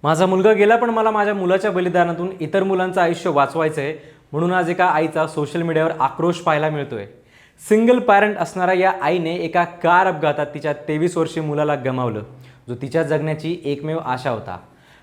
माझा मुलगा गेला, पण मला माझ्या मुलाच्या बलिदानातून इतर मुलांचं आयुष्य वाचवायचं आहे. म्हणून आज एका आईचा सोशल मीडियावर आक्रोश पाहायला मिळतोय. सिंगल पॅरेंट असणाऱ्या या आईने एका कार अपघातात तिच्या 23 वर्षीय मुलाला गमावलं, जो तिच्या जगण्याची एकमेव आशा होता.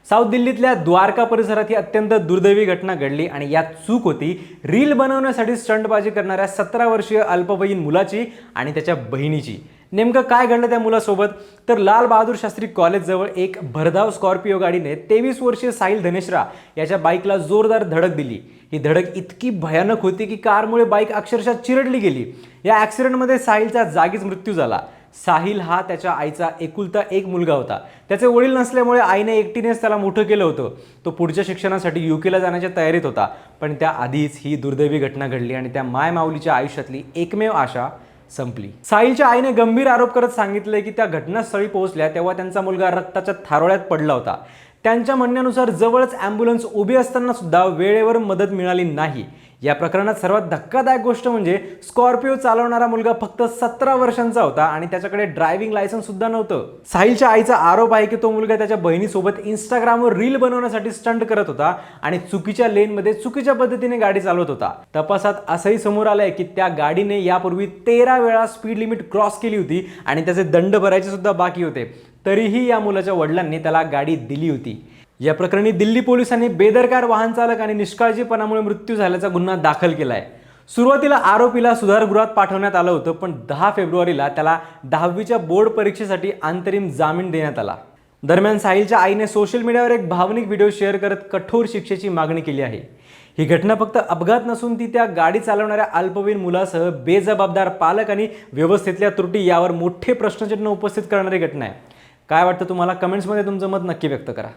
साऊथ दिल्लीतल्या द्वारका परिसरात ही अत्यंत दुर्दैवी घटना घडली आणि यात चूक होती रील बनवण्यासाठी स्टंटबाजी करणाऱ्या 17 वर्षीय अल्पवयीन मुलाची आणि त्याच्या बहिणीची. नेमकं काय घडलं त्या मुलासोबत? तर लाल बहादूर शास्त्री कॉलेजजवळ एक भरधाव स्कॉर्पिओ गाडीने 23 वर्षीय साहिल धनेश्रा याच्या बाईकला जोरदार धडक दिली. ही धडक इतकी भयानक होती की कारमुळे बाईक अक्षरशः चिरडली गेली. या ॲक्सिडेंटमध्ये साहिलचा जागीच मृत्यू झाला. साहिल हा त्याच्या आईचा एकुलता एक मुलगा होता. त्याचे वडील नसल्यामुळे आईने एकटीनेच त्याला मोठं केलं होतं. तो पुढच्या शिक्षणासाठी UKला जाण्याच्या तयारीत होता. पण त्याआधीच ही दुर्दैवी घटना घडली आणि त्या मायमाऊलीच्या आयुष्यातली एकमेव आशा संपली. साहिलच्या आईने गंभीर आरोप करत सांगितले की त्या घटनास्थळी पोहोचल्या तेव्हा त्यांचा मुलगा रक्ताच्या थारोळ्यात पडला होता. त्यांच्या म्हणण्यानुसार जवळच ॲम्ब्युलन्स उभी असताना सुद्धा वेळेवर मदत मिळाली नाही. या प्रकरणात सर्वात धक्कादायक गोष्ट म्हणजे स्कॉर्पिओ चालवणारा मुलगा फक्त 17 वर्षांचा होता आणि त्याच्याकडे ड्रायव्हिंग लायसन्स सुद्धा नव्हतं. साहिलच्या आईचा आरोप आहे की तो मुलगा त्याच्या बहिणीसोबत इंस्टाग्रामवर रील बनवण्यासाठी स्टंट करत होता आणि चुकीच्या लेनमध्ये चुकीच्या पद्धतीने गाडी चालवत होता. तपासात असंही समोर आलंय की त्या गाडीने यापूर्वी 13 वेळा स्पीड लिमिट क्रॉस केली होती आणि त्याचे दंड भरायचे सुद्धा बाकी होते. तरीही या मुलाच्या वडिलांनी त्याला गाडी दिली होती. या प्रकरणी दिल्ली पोलिसांनी बेदरकार वाहन चालक आणि निष्काळजीपणामुळे मृत्यू झाल्याचा गुन्हा दाखल केला आहे. सुरुवातीला आरोपीला सुधारगृहात पाठवण्यात आलं होतं, पण 10 फेब्रुवारीला त्याला 10वीच्या बोर्ड परीक्षेसाठी अंतरिम जामीन देण्यात आला. दरम्यान साहिलच्या आईने सोशल मीडियावर एक भावनिक व्हिडिओ शेअर करत कठोर शिक्षेची मागणी केली आहे. ही घटना फक्त अपघात नसून ती त्या गाडी चालवणाऱ्या अल्पवयीन मुलासह बेजबाबदार पालक आणि व्यवस्थेतल्या त्रुटी यावर मोठे प्रश्नचिन्ह उपस्थित करणारी घटना आहे. काय वाटतं तुम्हाला? कमेंट्समध्ये तुमचं मत नक्की व्यक्त करा.